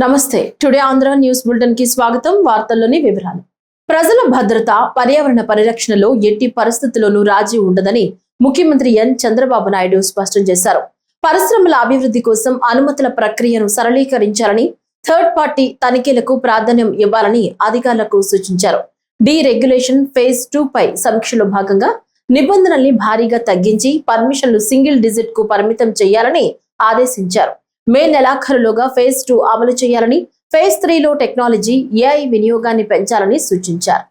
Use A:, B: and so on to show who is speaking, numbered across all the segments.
A: నమస్తే. Today Andhra news bulletin కి స్వాగతం. వార్తల్లోని వివరాలు. ప్రజల భద్రత, పర్యావరణ పరిరక్షణలో ఎట్టి పరిస్థితుల్లోనూ రాజీ ఉండదని ముఖ్యమంత్రి ఎన్ చంద్రబాబు నాయుడు స్పష్టం చేశారు. పరిశ్రమల అభివృద్ధి కోసం అనుమతుల ప్రక్రియను సరళీకరించాలని, థర్డ్ పార్టీ తనిఖీలకు ప్రాధాన్యం ఇవ్వాలని అధికారులకు సూచించారు. డీరెగ్యులేషన్ ఫేజ్ 2 పై సమీక్షలో భాగంగా నిబంధనల్ని భారీగా తగ్గించి పర్మిషన్లు సింగిల్ డిజిట్ కు పరిమితం చేయాలని ఆదేశించారు. మే నెలాఖరులోగా ఫేజ్ 2 అమలు చేయాలని, ఫేజ్ 3లో టెక్నాలజీ, ఏఐ వినియోగాన్ని పెంచాలని సూచించారు.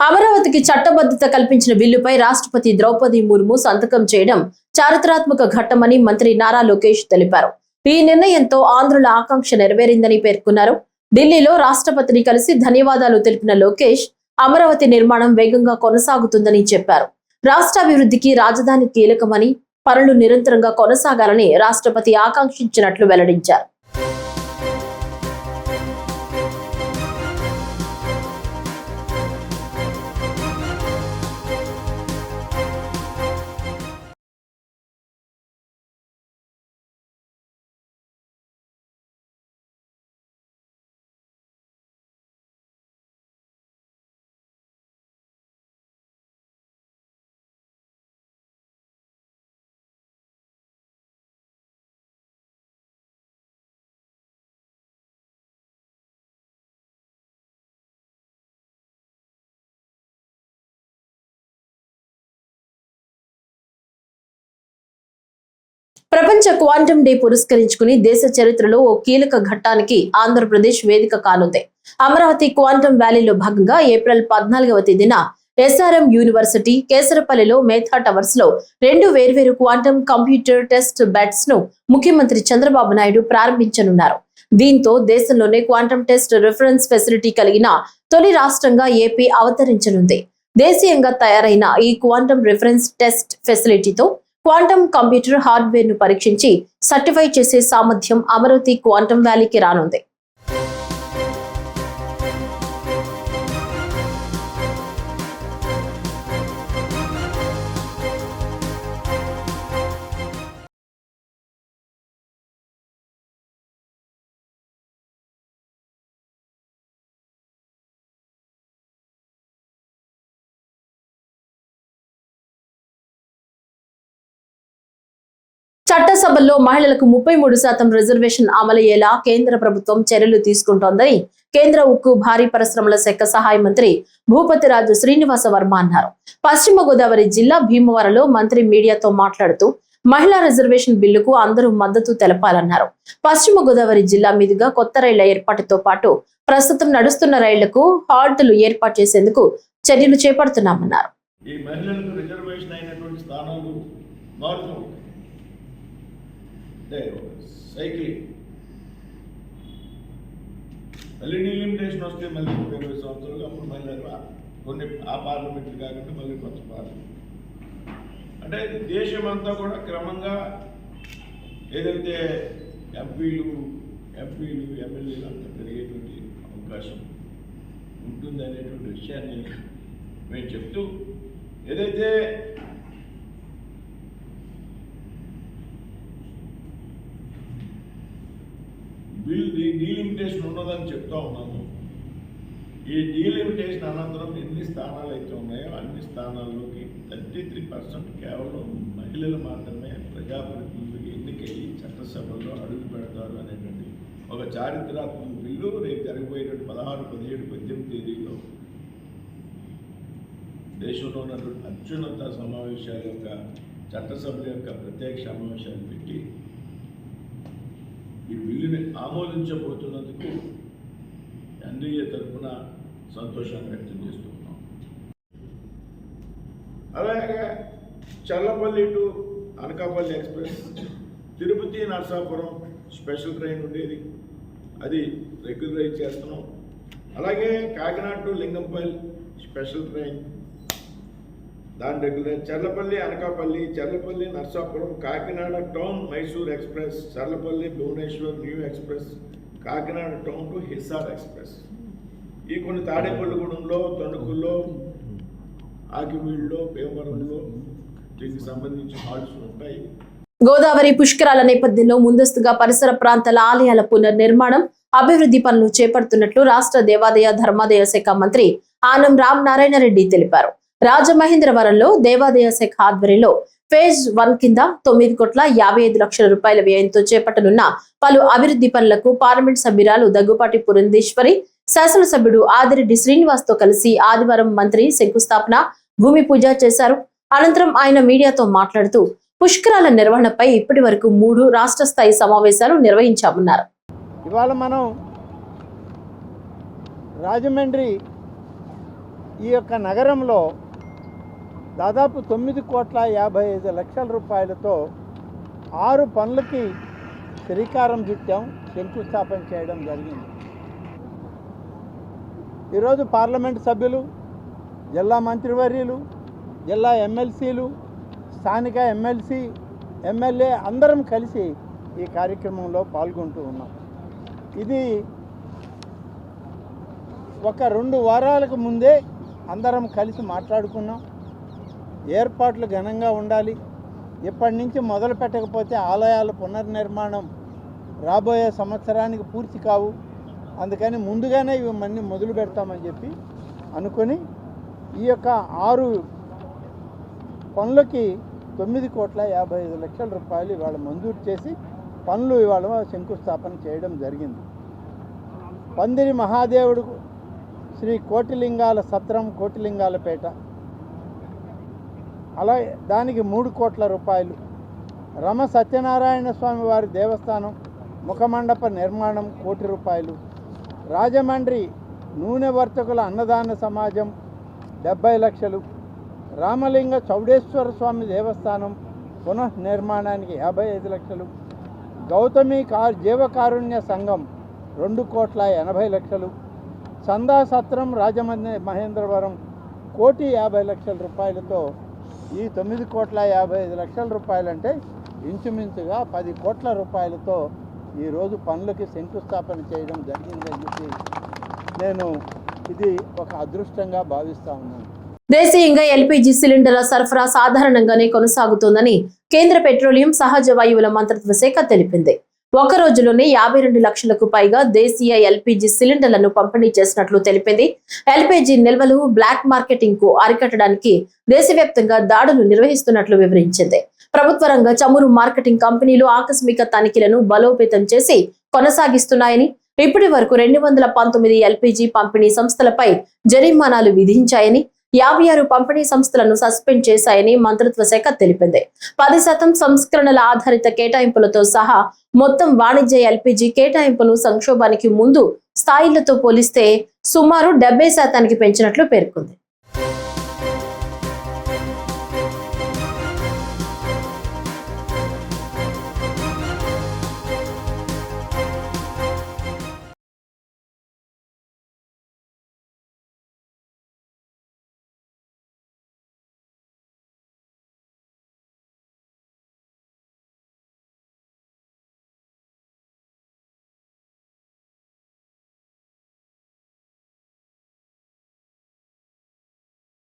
A: అమరావతికి చట్టబద్ధత కల్పించిన బిల్లుపై రాష్ట్రపతి ద్రౌపది ముర్ము సంతకం చేయడం చారిత్రాత్మక ఘట్టమని మంత్రి నారా లోకేష్ తెలిపారు. ఈ నిర్ణయంతో ఆంధ్రుల ఆకాంక్ష నెరవేరిందని పేర్కొన్నారు. ఢిల్లీలో రాష్ట్రపతిని కలిసి ధన్యవాదాలు తెలిపిన లోకేష్, అమరావతి నిర్మాణం వేగంగా కొనసాగుతుందని చెప్పారు. రాష్ట్ర అభివృద్ధికి రాజధాని కీలకమని, పనులు నిరంతరంగా కొనసాగాలని రాష్ట్రపతి ఆకాంక్షించినట్లు వెల్లడించారు. ప్రపంచ క్వాంటమ్ డే పురస్కరించుకుని దేశ చరిత్రలో ఓ కీలక ఘట్టానికి ఆంధ్రప్రదేశ్ వేదిక కానుంది. అమరావతి క్వాంటమ్ వ్యాలీలో భాగంగా ఏప్రిల్ 14వ తేదీన ఎస్ఆర్ఎం యూనివర్సిటీ కేసరపల్లిలో మేథా టవర్స్ లో 2 వేర్వేరు క్వాంటమ్ కంప్యూటర్ టెస్ట్ బెడ్స్ ను ముఖ్యమంత్రి చంద్రబాబు నాయుడు ప్రారంభించనున్నారు. దీంతో దేశంలోనే క్వాంటమ్ టెస్ట్ రిఫరెన్స్ ఫెసిలిటీ కలిగిన తొలి రాష్ట్రంగా ఏపీ అవతరించనుంది. దేశీయంగా తయారైన ఈ క్వాంటమ్ రిఫరెన్స్ టెస్ట్ ఫెసిలిటీతో క్వాంటమ్ కంప్యూటర్ హార్డ్వేర్ ను పరీక్షించి సర్టిఫై చేసే సామర్థ్యం అమరావతి క్వాంటమ్ వ్యాలీకి రానుంది. చట్టసభల్లో మహిళలకు 33% రిజర్వేషన్ అమలయ్యేలా కేంద్ర ప్రభుత్వం చర్యలు తీసుకుంటోందని కేంద్ర ఉక్కు, భారీ పరిశ్రమల శాఖ సహాయ మంత్రి భూపతిరాజు శ్రీనివాస వర్మ అన్నారు. పశ్చిమ గోదావరి జిల్లా భీమవరంలో మంత్రి మీడియాతో మాట్లాడుతూ మహిళా రిజర్వేషన్ బిల్లుకు అందరూ మద్దతు తెలపాలన్నారు. పశ్చిమ గోదావరి జిల్లా మీదుగా కొత్త రైళ్ల ఏర్పాటుతో పాటు ప్రస్తుతం నడుస్తున్న రైళ్లకు హాల్టులు ఏర్పాటు చేసేందుకు చర్యలు చేపడుతున్నామన్నారు.
B: అంటే సైక్లింగ్ మళ్ళీ డీలిమిటేషన్ వస్తే మళ్ళీ 20 సంవత్సరాలు అప్పుడు మళ్ళీ కొన్ని ఆ పార్లమెంట్లు కాకుండా మళ్ళీ కొత్త పార్లమెంట్. అంటే దేశమంతా కూడా క్రమంగా ఏదైతే ఎంపీలు ఎమ్మెల్యేలు అంతా పెరిగేటువంటి అవకాశం ఉంటుంది అనేటువంటి విషయాన్ని మేము చెప్తూ, ఏదైతే డీలిమిటేషన్ ఉన్నదని చెప్తా ఉన్నాము. ఈ డీలిమిటేషన్ అనంతరం ఎన్ని స్థానాలు అయితే ఉన్నాయో అన్ని స్థానాల్లోకి 33% కేవలం మహిళలు మాత్రమే ప్రజాప్రతినిధులకు ఎన్నికయ్యి చట్టసభల్లో అడుగు పెడతారు అనేటువంటి ఒక చారిత్రాత్మక బిల్లు రేపు జరగబోయేటువంటి 16, 17, 18 తేదీలో దేశంలో ఉన్నటువంటి అత్యున్నత సమావేశాల యొక్క చట్టసభల యొక్క ప్రత్యేక సమావేశాలు పెట్టి ఈ బిల్లుని ఆమోదించబోతున్నందుకు అన్ని ఎన్డీఏ తరఫున సంతోషాన్ని వ్యక్తం చేస్తున్నాం. అలాగే Challapalli to Anakapalli express, Tirupati Narasapuram special train ఉండేది, అది రెగ్యులరైజ్ చేస్తున్నాం. అలాగే Kakinada to Lingampalli special train, దాని regular. Charlapalli Anakapalli, Charlapalli Narasapuram, Kakinada town Mysore express, Charlapalli Bhubaneswar new express, Kakinada town to Hisar express. ఈ కొన్ని తాడేపల్లిగూడెంలో, తణుకుల్లో, ఆకివీడులో, భీమవరంలో దీనికి సంబంధించి హాల్స్ ఉంటాయి.
A: గోదావరి పుష్కరాల నేపథ్యంలో ముందస్తుగా పరిసర ప్రాంతాల ఆలయాల పునర్నిర్మాణం, అభివృద్ధి పనులు చేపడుతున్నట్లు రాష్ట్ర దేవాదాయ ధర్మాదాయ శాఖ మంత్రి ఆనం రామనారాయణ రెడ్డి తెలిపారు. రాజమహేంద్రవరంలో దేవాదాయ శాఖ ఆధ్వర్యంలో ఫేజ్ 1 కింద 9,55,00,000 రూపాయల వ్యయంతో చేపట్టనున్న పలు అభివృద్ధి పనులకు పార్లమెంట్ సభ్యురాలు దగ్గుపాటి పురంధేశ్వరి, శాసనసభ్యుడు ఆదిరెడ్డి శ్రీనివాస్ తో కలిసి ఆదివారం మంత్రి శంకుస్థాపన, భూమి పూజ చేశారు. అనంతరం ఆయన మీడియాతో మాట్లాడుతూ పుష్కరాల నిర్వహణపై ఇప్పటి వరకు 3 రాష్ట్ర స్థాయి సమావేశాలు నిర్వహించామన్నారు.
C: ఇవాళ మనం రాజమండ్రి ఈ యొక్క నగరంలో దాదాపు 9,55,00,000 రూపాయలతో 6 పనులకి శ్రీకారం చుట్టాం, శంకుస్థాపన చేయడం జరిగింది. ఈరోజు పార్లమెంటు సభ్యులు, జిల్లా మంత్రివర్యులు, జిల్లా ఎమ్మెల్సీలు, స్థానిక ఎమ్మెల్యే అందరం కలిసి ఈ కార్యక్రమంలో పాల్గొంటూ ఉన్నాం. ఇది ఒక 2 వారాలకు ముందే అందరం కలిసి మాట్లాడుకున్నాం. ఏర్పాట్లు ఘనంగా ఉండాలి, ఇప్పటి నుంచి మొదలు పెట్టకపోతే ఆలయాల పునర్నిర్మాణం రాబోయే సంవత్సరానికి పూర్తి కావు, అందుకని ముందుగానే ఇవన్నీ మొదలు పెడతామని చెప్పి అనుకొని ఈ యొక్క 6 పనులకి 9,55,00,000 రూపాయలు ఇవాళ మంజూరు చేసి పనులు ఇవాళ శంకుస్థాపన చేయడం జరిగింది. పందిరి మహాదేవుడు శ్రీ కోటిలింగాల సత్రం, కోటిలింగాలపేట, అలా దానికి 3 కోట్ల రూపాయలు. రమ సత్యనారాయణ స్వామి వారి దేవస్థానం ముఖమండప నిర్మాణం 1 కోటి రూపాయలు. రాజమండ్రి నూనె వర్తకుల అన్నదాన సమాజం 70 లక్షలు. రామలింగ చౌడేశ్వర స్వామి దేవస్థానం పునఃనిర్మాణానికి 55 లక్షలు. గౌతమి జీవకారుణ్య సంఘం 2,80,00,000. చందా సత్రం రాజమహేంద్రవరం 1,50,00,000 రూపాయలతో ఈ 9,55,00,000 రూపాయలంటే ఇంచుమించుగా 10 కోట్ల రూపాయలతో ఈరోజు పనులకి శంకుస్థాపన చేయడం జరిగిందని చెప్పి నేను ఇది ఒక అదృష్టంగా భావిస్తా ఉన్నాను.
A: దేశీయంగా ఎల్పీజీ సిలిండర్ల సరఫరా సాధారణంగానే కొనసాగుతోందని కేంద్ర పెట్రోలియం, సహజ వాయువుల మంత్రిత్వ శాఖ తెలిపింది. ఒక రోజులోనే 52 లక్షలకు పైగా దేశీయ ఎల్పీజీ సిలిండర్లను పంపిణీ చేసినట్లు తెలిపింది. ఎల్పీజీ నిల్వలు, బ్లాక్ మార్కెటింగ్ కు అరికట్టడానికి దేశవ్యాప్తంగా దాడులు నిర్వహిస్తున్నట్లు వివరించింది. ప్రభుత్వ రంగ చమురు మార్కెటింగ్ కంపెనీలు ఆకస్మిక తనిఖీలను బలోపేతం చేసి కొనసాగిస్తున్నాయని, ఇప్పటి వరకు 219 ఎల్పీజీ పంపిణీ సంస్థలపై జరిమానాలు విధించాయని, 56 పంపిణీ సంస్థలను సస్పెండ్ చేశాయని మంత్రిత్వ శాఖ తెలిపింది. 10% సంస్కరణల ఆధారిత కేటాయింపులతో సహా మొత్తం వాణిజ్య ఎల్పీజీ కేటాయింపును సంక్షోభానికి ముందు స్థాయిలతో పోలిస్తే సుమారు 70% పెంచినట్లు పేర్కొంది.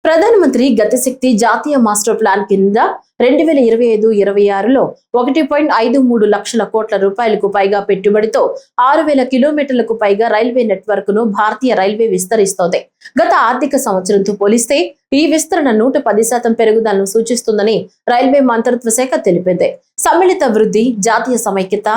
A: ప్రధానమంత్రి గతిశక్తి జాతీయ మాస్టర్ ప్లాన్ కింద 2025-26లో 1.53 లక్షల కోట్ల రూపాయలకు పైగా పెట్టుబడితో 6,000 కిలోమీటర్లకు పైగా రైల్వే నెట్వర్క్ ను భారతీయ రైల్వే విస్తరిస్తోంది. గత ఆర్థిక సంవత్సరంతో పోలిస్తే ఈ విస్తరణ 110% పెరుగుదలను సూచిస్తుందని రైల్వే మంత్రిత్వ శాఖ తెలిపింది. సమ్మిళిత వృద్ధి, జాతీయ సమైక్యత,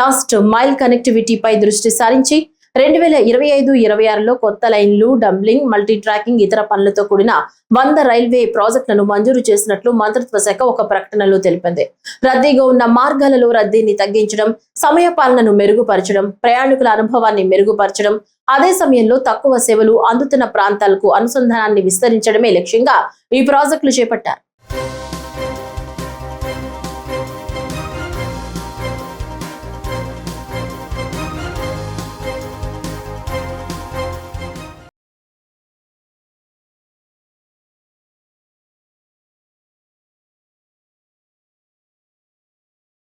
A: లాస్ట్ మైల్ కనెక్టివిటీపై దృష్టి సారించి 2025-26లో కొత్త లైన్లు, డంబ్లింగ్, మల్టీ ట్రాకింగ్, ఇతర పనులతో కూడిన 100 రైల్వే ప్రాజెక్టులను మంజూరు చేసినట్లు మంత్రిత్వ శాఖ ఒక ప్రకటనలో తెలిపింది. రద్దీగా ఉన్న మార్గాలలో రద్దీని తగ్గించడం, సమయ పాలనను మెరుగుపరచడం, ప్రయాణికుల అనుభవాన్ని మెరుగుపరచడం, అదే సమయంలో తక్కువ సేవలు అందుతున్న ప్రాంతాలకు అనుసంధానాన్ని విస్తరించడమే లక్ష్యంగా ఈ ప్రాజెక్టులు చేపట్టారు.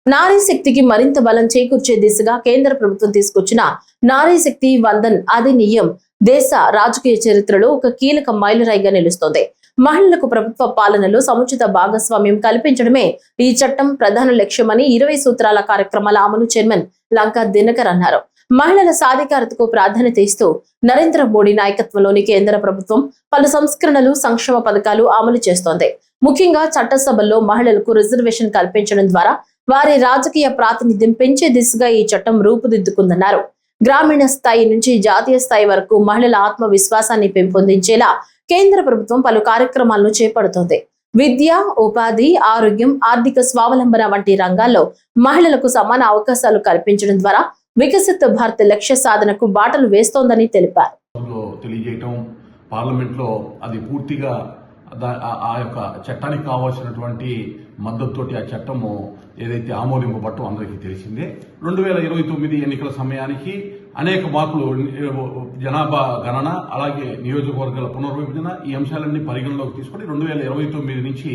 A: నారీ శక్తికి మరింత బలం చేకూర్చే దిశగా కేంద్ర ప్రభుత్వం తీసుకొచ్చిన నారీ శక్తి వందన్ అధినియం దేశ రాజకీయ చరిత్రలో ఒక కీలక మైలురాయిగా నిలుస్తోంది. మహిళలకు ప్రభుత్వ పాలనలో సముచిత భాగస్వామ్యం కల్పించడమే ఈ చట్టం ప్రధాన లక్ష్యమని 20 సూత్రాల కార్యక్రమాల అమలు చైర్మన్ లంకా దినకర్ అన్నారు. మహిళల సాధికారతకు ప్రాధాన్యత ఇస్తూ నరేంద్ర మోడీ నాయకత్వంలోని కేంద్ర ప్రభుత్వం పలు సంస్కరణలు, సంక్షేమ పథకాలు అమలు చేస్తోంది. ముఖ్యంగా చట్టసభల్లో మహిళలకు రిజర్వేషన్ కల్పించడం ద్వారా వారి రాజకీయ ప్రాతినిధ్యం పెంచే దిశగా ఈ చట్టం రూపుదిద్దుకుందన్నారు. గ్రామీణ స్థాయి నుంచి జాతీయ స్థాయి వరకు మహిళల ఆత్మవిశ్వాసాన్ని పెంపొందించేలా కేంద్ర ప్రభుత్వం పలు కార్యక్రమాలను చేపడుతోంది. విద్య, ఉపాధి, ఆరోగ్యం, ఆర్థిక స్వావలంబన వంటి రంగాల్లో మహిళలకు సమాన అవకాశాలు కల్పించడం ద్వారా వికసిత భారత్ లక్ష్య సాధనకు బాటలు వేస్తోందని తెలిపారు.
D: పార్లమెంట్లో అది పూర్తిగా ఆ యొక్క చట్టానికి కావాల్సినటువంటి మద్దతుతోటి ఆ చట్టము ఏదైతే ఆమోదింపబట్టో అందరికీ తెలిసిందే. 2029 ఎన్నికల సమయానికి అనేక మార్పులు, జనాభా గణన, అలాగే నియోజకవర్గాల పునర్విభజన, ఈ అంశాలన్నీ పరిగణలోకి తీసుకుని 2029 నుంచి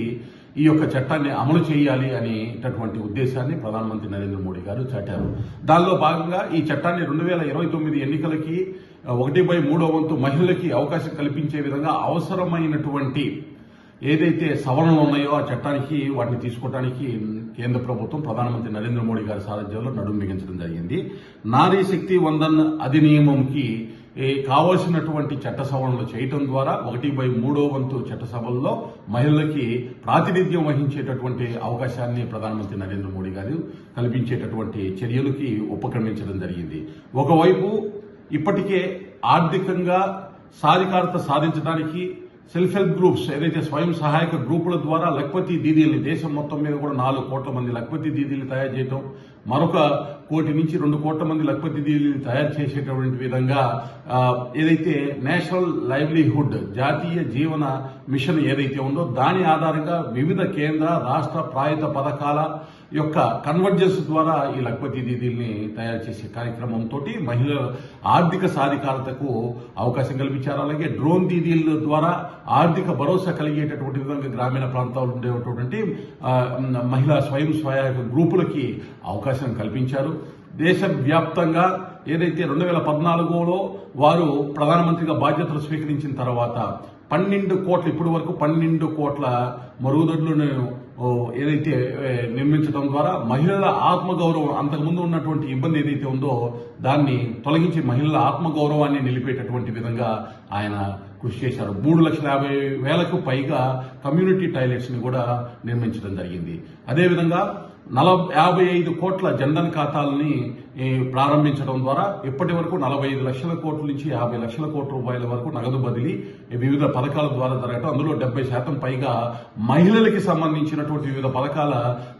D: ఈ యొక్క చట్టాన్ని అమలు చేయాలి అనేటటువంటి ఉద్దేశాన్ని ప్రధానమంత్రి నరేంద్ర మోడీ గారు చాటారు. దానిలో భాగంగా ఈ చట్టాన్ని 2029 ఎన్నికలకి 1/3 వంతు మహిళలకి అవకాశం కల్పించే విధంగా అవసరమైనటువంటి ఏదైతే సవరణలు ఉన్నాయో ఆ చట్టానికి వాటిని తీసుకోవడానికి కేంద్ర ప్రభుత్వం ప్రధానమంత్రి నరేంద్ర మోడీ గారి సారథ్యంలో నడుం బిగించడం జరిగింది. నారీ శక్తి వందన్ అధినియమంకి కావాల్సినటువంటి చట్ట సవరణలు చేయటం ద్వారా 1/3 వంతు చట్టసభల్లో మహిళలకి ప్రాతినిధ్యం వహించేటటువంటి అవకాశాన్ని ప్రధానమంత్రి నరేంద్ర మోడీ గారు కల్పించేటటువంటి చర్యలకి ఉపక్రమించడం జరిగింది. ఒకవైపు ఇప్పటికే ఆర్థికంగా సాధికారత సాధించడానికి సెల్ఫ్ హెల్ప్ గ్రూప్స్, ఏదైతే స్వయం సహాయక గ్రూపుల ద్వారా లఖపతి దీదీల్ని, దేశం మొత్తం మీద కూడా 4 కోట్ల మంది లఖపతి దీదీలు తయారు చేయటం, మరొక 1 కోటి నుంచి 2 కోట్ల మంది లఖపతి దీదీలు తయారు చేసేటటువంటి విధంగా ఏదైతే నేషనల్ లైవ్లీహుడ్ జాతీయ జీవన మిషన్ ఏదైతే ఉందో దాని ఆధారంగా వివిధ కేంద్ర, రాష్ట్ర, ప్రాయుత పథకాల యొక్క కన్వర్జెన్స్ ద్వారా ఈ లఖపతి దీదీల్ని తయారు చేసే కార్యక్రమంతో మహిళల ఆర్థిక సాధికారతకు అవకాశం కల్పించారు. అలాగే డ్రోన్ దీదీల ద్వారా ఆర్థిక భరోసా కలిగేటటువంటి విధంగా గ్రామీణ ప్రాంతాల్లో ఉండేటటువంటి మహిళా స్వయం సహాయక గ్రూపులకి అవకాశం కల్పించారు. దేశవ్యాప్తంగా ఏదైతే 2014లో వారు ప్రధానమంత్రిగా బాధ్యతలు స్వీకరించిన తర్వాత 12 కోట్ల, ఇప్పటి వరకు 12 కోట్ల మరుగుదొడ్లను ఏదైతే నిర్మించడం ద్వారా మహిళల ఆత్మగౌరవం, అంతకుముందు ఉన్నటువంటి ఇబ్బంది ఏదైతే ఉందో దాన్ని తొలగించి మహిళల ఆత్మగౌరవాన్ని నిలిపేటటువంటి విధంగా ఆయన కృషి చేశారు. 3,50,000కు పైగా కమ్యూనిటీ టాయిలెట్స్ ని కూడా నిర్మించడం జరిగింది. అదేవిధంగా 55 కోట్ల జన్ధన్ ఖాతాలని ప్రారంభించడం ద్వారా ఇప్పటి వరకు 45 లక్షల కోట్ల నుంచి 50 లక్షల కోట్ల రూపాయల వరకు నగదు బదిలీ వివిధ పథకాల ద్వారా జరగటం, అందులో 70% పైగా మహిళలకి సంబంధించినటువంటి వివిధ పథకాల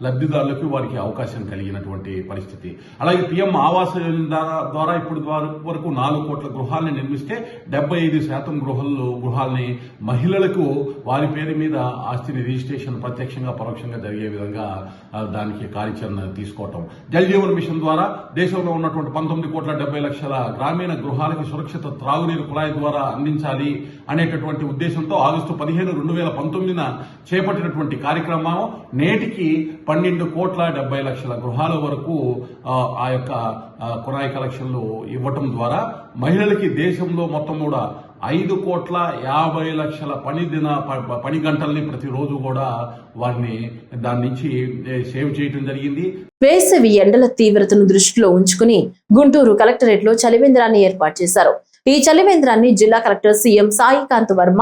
D: లబ్ధిదారులకు వారికి అవకాశం కలిగినటువంటి పరిస్థితి. అలాగే పీఎం ఆవాస్ యోజన ద్వారా ఇప్పటి వరకు 4 కోట్ల గృహాలని నిర్మిస్తే 75% గృహాలని మహిళలకు వారి పేరు మీద ఆస్తిని రిజిస్ట్రేషన్ ప్రత్యక్షంగా పరోక్షంగా జరిగే విధంగా దానికి కార్యాచరణ తీసుకోవటం. జల్ జీవన్ మిషన్ ద్వారా దేశంలో ఉన్నటువంటి 19,70,00,000 గ్రామీణ గృహాలకి సురక్షిత త్రాగునీరు కుళాయి ద్వారా అందించాలి అనేటటువంటి ఉద్దేశంతో ఆగస్టు 15, 2019 చేపట్టినటువంటి కార్యక్రమం నేటికి 12,70,00,000 గృహాల వరకు ఆ యొక్క కుళాయి కలెక్షన్లు ఇవ్వటం ద్వారా మహిళలకి దేశంలో మొత్తం కూడా 5,50,00,000 పని గంటల్ని ప్రతిరోజు కూడా వారిని దాని నుంచి సేవ్ చేయడం జరిగింది.
A: వేసవి ఎండల తీవ్రతను దృష్టిలో ఉంచుకుని గుంటూరు కలెక్టరేట్ లో చలివేంద్రాన్ని ఏర్పాటు చేశారు. ఈ చలివేంద్రాన్ని జిల్లా collector CM Saikanth Varma,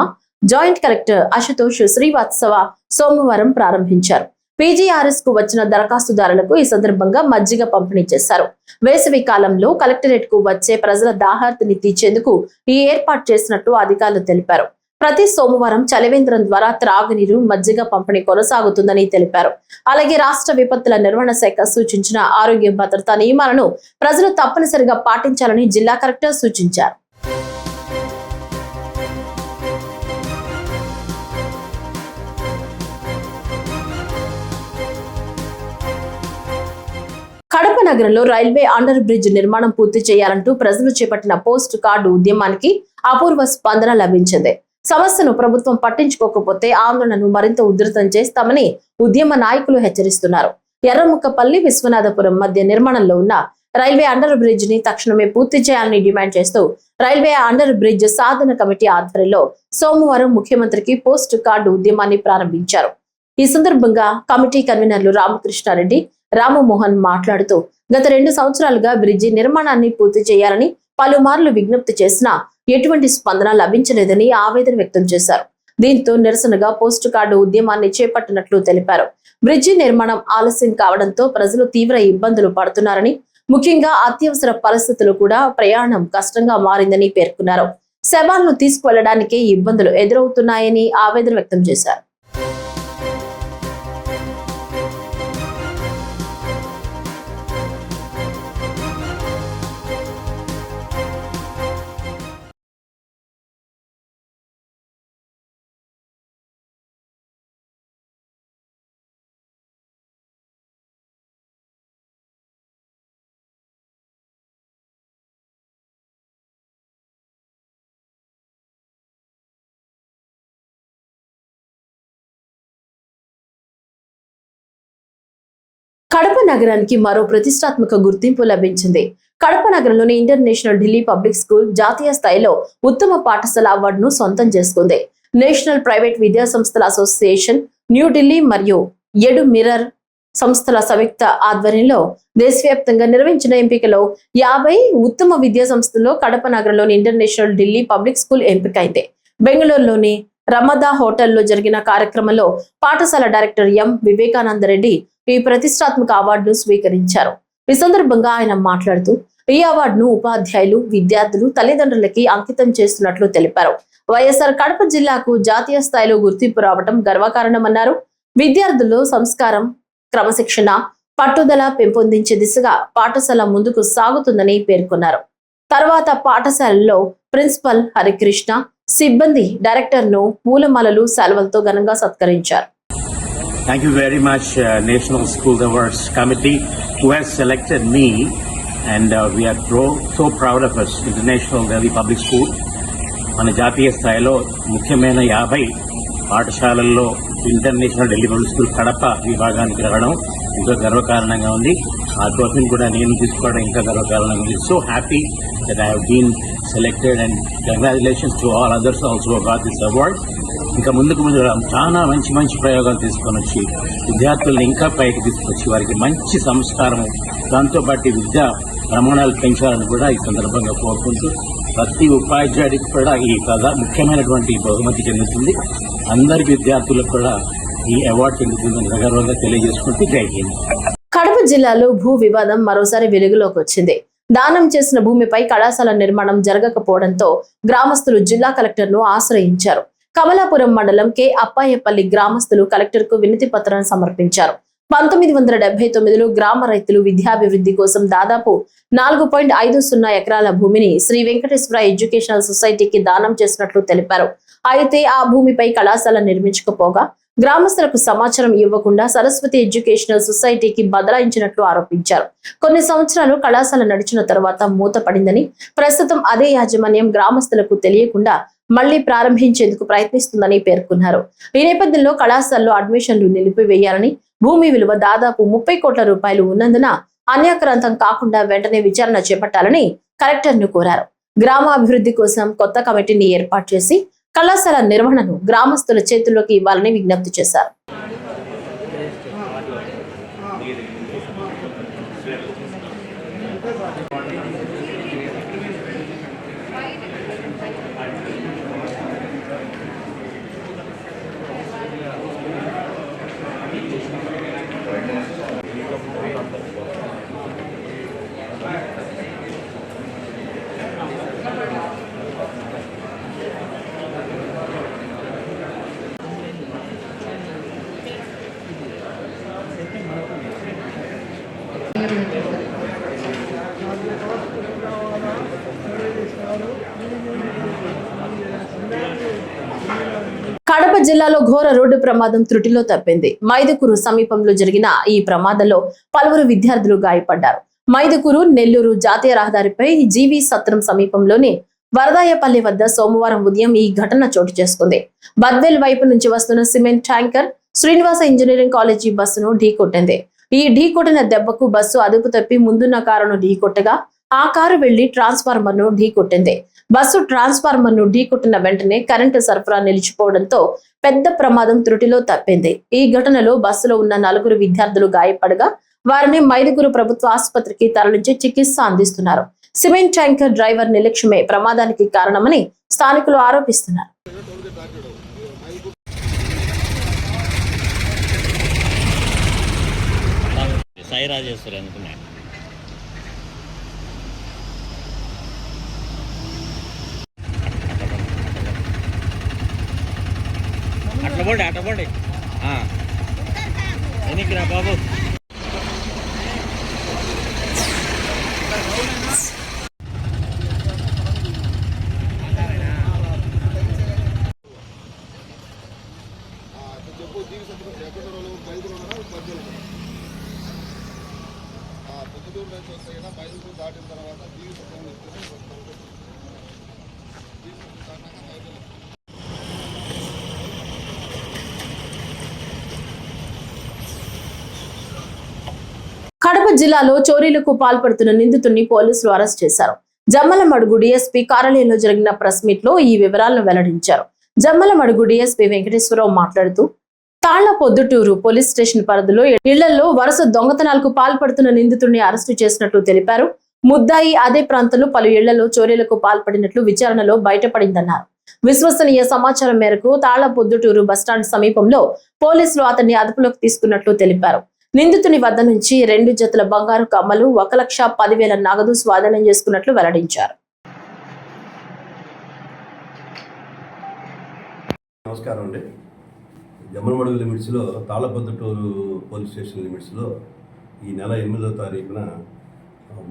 A: joint collector Ashutosh Srivastava సోమవారం ప్రారంభించారు. పీజీఆర్ఎస్ కు వచ్చిన దరఖాస్తుదారులకు ఈ సందర్భంగా మజ్జిగ పంపిణీ చేశారు. వేసవి కాలంలో కలెక్టరేట్ కు వచ్చే ప్రజల దాహార్తిని తీర్చేందుకు ఈ ఏర్పాటు చేసినట్లు అధికారులు తెలిపారు. ప్రతి సోమవారం చలివేంద్రం ద్వారా త్రాగునీరు, మజ్జిగ పంపిణీ కొనసాగుతుందని తెలిపారు. అలాగే రాష్ట్ర విపత్తుల నిర్వహణ శాఖ సూచించిన ఆరోగ్య భద్రతా నియమాలను ప్రజలు తప్పనిసరిగా పాటించాలని జిల్లా కలెక్టర్ సూచించారు. కడప నగరంలో రైల్వే అండర్ బ్రిడ్జ్ నిర్మాణం పూర్తి చేయాలంటూ ప్రజలు చేపట్టిన పోస్ట్ కార్డు ఉద్యమానికి అపూర్వ స్పందన లభించింది. సమస్యను ప్రభుత్వం పట్టించుకోకపోతే ఆందోళనను మరింత ఉధృతం చేస్తామని ఉద్యమ నాయకులు హెచ్చరిస్తున్నారు. ఎర్రముక్కపల్లి విశ్వనాథపురం మధ్య నిర్మాణంలో ఉన్న రైల్వే అండర్ బ్రిడ్జ్ ని తక్షణమే పూర్తి చేయాలని డిమాండ్ చేస్తూ రైల్వే అండర్ బ్రిడ్జ్ సాధన కమిటీ ఆధ్వర్యంలో సోమవారం ముఖ్యమంత్రికి పోస్ట్ కార్డు ఉద్యమాన్ని ప్రారంభించారు. ఈ సందర్భంగా కమిటీ కన్వీనర్లు రామకృష్ణారెడ్డి, రామమోహన్ మాట్లాడుతూ గత 2 సంవత్సరాలుగా బ్రిడ్జి నిర్మాణాన్ని పూర్తి చేయాలని పలుమార్లు విజ్ఞప్తి చేసినా ఎటువంటి స్పందన లభించలేదని ఆవేదన వ్యక్తం చేశారు. దీంతో నిరసనగా పోస్ట్ కార్డు ఉద్యమాన్ని చేపట్టినట్లు తెలిపారు. బ్రిడ్జి నిర్మాణం ఆలస్యం కావడంతో ప్రజలు తీవ్ర ఇబ్బందులు పడుతున్నారని, ముఖ్యంగా అత్యవసర పరిస్థితులు కూడా ప్రయాణం కష్టంగా మారిందని పేర్కొన్నారు. శవాలను తీసుకువెళ్లడానికే ఇబ్బందులు ఎదురవుతున్నాయని ఆవేదన వ్యక్తం చేశారు. కడప నగరానికి మరో ప్రతిష్టాత్మక గుర్తింపు లభించింది. కడప నగరంలోని ఇంటర్నేషనల్ ఢిల్లీ పబ్లిక్ స్కూల్ జాతీయ స్థాయిలో ఉత్తమ పాఠశాల అవార్డును సొంతం చేసుకుంది. నేషనల్ ప్రైవేట్ విద్యా సంస్థల అసోసియేషన్, న్యూఢిల్లీ మరియు ఎడు మిర్రర్ సంస్థల సంయుక్త ఆధ్వర్యంలో దేశవ్యాప్తంగా నిర్వహించిన ఎంపికలో 50 ఉత్తమ విద్యా సంస్థల్లో కడప నగరంలోని ఇంటర్నేషనల్ ఢిల్లీ పబ్లిక్ స్కూల్ ఎంపికైంది. బెంగళూరులోని రమదా హోటల్లో జరిగిన కార్యక్రమంలో పాఠశాల డైరెక్టర్ ఎం వివేకానంద రెడ్డి ఈ ప్రతిష్టాత్మక అవార్డును స్వీకరించారు. ఈ సందర్భంగా ఆయన మాట్లాడుతూ ఈ అవార్డును ఉపాధ్యాయులు, విద్యార్థులు, తల్లిదండ్రులకి అంకితం చేస్తున్నట్లు తెలిపారు. వైఎస్ఆర్ కడప జిల్లాకు జాతీయ స్థాయిలో గుర్తింపు రావడం గర్వకారణమన్నారు. విద్యార్థుల్లో సంస్కారం, క్రమశిక్షణ, పట్టుదల పెంపొందించే దిశగా పాఠశాల ముందుకు సాగుతుందని పేర్కొన్నారు. తర్వాత పాఠశాలలో ప్రిన్సిపల్ హరికృష్ణ, సిబ్బంది డైరెక్టర్ను పూలమాలలు, సెలవులతో ఘనంగా సత్కరించారు.
E: Thank you very much, National School Awards Committee, who has selected me, and we are so proud of us, International Delhi Public School. మన జాతీయ స్థాయిలో ముఖ్యమైన 50 పాఠశాలల్లో international Delhi public school Kadapa విభాగానికి రావడం ఎంతో గర్వకారణంగా ఉంది. ఆ కోసం కూడా నేను తీసుకోవడం ఇంకా గర్వకారణంగా ఉంది. So happy that I have been selected and congratulations to all others also got this award. ఇంకా ముందుకు చాలా మంచి ప్రయోగాలు తీసుకొని వచ్చి విద్యార్థులను ఇంకా పైకి తీసుకొచ్చి వారికి మంచి సంస్కారము, దాంతోపాటు విద్యా ప్రమాణాలు పెంచాలని కూడా ఈ సందర్భంగా కోరుకుంటూ ప్రతి ఉపాధ్యాయుడికి కూడా ఈ ముఖ్యమైనటువంటి బహుమతి చెందుతుంది. అందరి విద్యార్థులకు కూడా ఈ అవార్డు చెందుతుందని గర్వంగా తెలియజేసుకుంటూ జై హింద్.
A: కడప జిల్లాలో భూ వివాదం మరోసారి వెలుగులోకి వచ్చింది. దానం చేసిన భూమిపై కళాశాల నిర్మాణం జరగకపోవడంతో గ్రామస్తులు జిల్లా కలెక్టర్ను ఆశ్రయించారు. కమలాపురం మండలం కె అప్పాయపల్లి గ్రామస్తులు కలెక్టర్ కు వినతి పత్రాన్ని సమర్పించారు. 1979లో గ్రామ రైతులు విద్యాభివృద్ధి కోసం దాదాపు 4.50 ఎకరాల భూమిని శ్రీ వెంకటేశ్వర ఎడ్యుకేషనల్ సొసైటీకి దానం చేసినట్లు తెలిపారు. అయితే ఆ భూమిపై కళాశాల నిర్మించకపోగా గ్రామస్తులకు సమాచారం ఇవ్వకుండా సరస్వతి ఎడ్యుకేషనల్ సొసైటీకి బదలాయించినట్లు ఆరోపించారు. కొన్ని సంవత్సరాలు కళాశాల నడిచిన తర్వాత మూతపడిందని, ప్రస్తుతం అదే యాజమాన్యం గ్రామస్తులకు తెలియకుండా మళ్లీ ప్రారంభించేందుకు ప్రయత్నిస్తుందని పేర్కొన్నారు. ఈ నేపథ్యంలో కళాశాలలో అడ్మిషన్లు నిలిపివేయాలని, భూమి విలువ దాదాపు 30 కోట్ల రూపాయలు ఉన్నందున అన్యాక్రాంతం కాకుండా వెంటనే విచారణ చేపట్టాలని కలెక్టర్ను కోరారు. గ్రామాభివృద్ధి కోసం కొత్త కమిటీని ఏర్పాటు చేసి కళాశాల నిర్వహణను గ్రామస్తుల చేతుల్లోకి ఇవ్వాలని విజ్ఞప్తి చేశారు. కడప జిల్లాలో ఘోర రోడ్డు ప్రమాదం త్రుటిలో తప్పింది. మైదుకూరు సమీపంలో జరిగిన ఈ ప్రమాదంలో పలువురు విద్యార్థులు గాయపడ్డారు. మైదుకూరు నెల్లూరు జాతీయ రహదారిపై జీవి సత్రం సమీపంలోని వరదాయపల్లి వద్ద సోమవారం ఉదయం ఈ ఘటన చోటు చేసుకుంది. బద్వేల్ వైపు నుంచి వస్తున్న cement tanker Srinivasa engineering college బస్సును ఢీకొట్టింది. ఈ ఢీకొట్టిన దెబ్బకు బస్సు అదుపు తప్పి ముందున్న కారును ఢీకొట్టగా ఆ కారు వెళ్లి ట్రాన్స్ఫార్మర్ ను ఢీకొట్టింది. బస్సు ట్రాన్స్ఫార్మర్ ను ఢీకొట్టిన వెంటనే కరెంటు సరఫరా నిలిచిపోవడంతో పెద్ద ప్రమాదం త్రుటిలో తప్పింది. ఈ ఘటనలో బస్సులో ఉన్న 4 విద్యార్థులు గాయపడగా వారిని మైదుకూరు ప్రభుత్వ ఆసుపత్రికి తరలించి చికిత్స అందిస్తున్నారు. సిమెంట్ ట్యాంకర్ డ్రైవర్ నిర్లక్ష్యమే ప్రమాదానికి కారణమని స్థానికులు ఆరోపిస్తున్నారు.
F: సాయి రాజేశ్వరి అనుకున్నా అట్లా పోండి ఎన్నికి రా బాబు.
G: దాటిన తర్వాత
A: కడప జిల్లాలో చోరీలకు పాల్పడుతున్న నిందితుడిని పోలీసులు అరెస్ట్ చేశారు. జమ్మలమడుగు డీఎస్పీ కార్యాలయంలో జరిగిన ప్రెస్ మీట్ లో ఈ వివరాలను వెల్లడించారు. జమ్మలమడుగు డీఎస్పీ వెంకటేశ్వరరావు మాట్లాడుతూ తాళ్ల పొద్దుటూరు పోలీస్ స్టేషన్ పరిధిలో ఇళ్లలో వరుస దొంగతనాలకు పాల్పడుతున్న నిందితుడిని అరెస్టు చేసినట్లు తెలిపారు. ముద్దాయి అదే ప్రాంతంలో పలు ఇళ్లలో చోరీలకు పాల్పడినట్లు విచారణలో బయటపడిందన్నారు. విశ్వసనీయ సమాచారం మేరకు తాళ్ల పొద్దుటూరు బస్టాండ్ సమీపంలో పోలీసులు అతన్ని అదుపులోకి తీసుకున్నట్లు తెలిపారు. నిందితుని వద్ద నుంచి 2 జతల బంగారు కమ్మలు 1,10,000 నగదు స్వాధీనం చేసుకున్నట్లు వెల్లడించారు.
H: నమస్కారం అండి. జమ్మలమడుగు లిమిట్స్లో తాళపొద్దుటూరు పోలీస్ స్టేషన్ లిమిట్స్లో ఈ నెల 8వ తారీఖున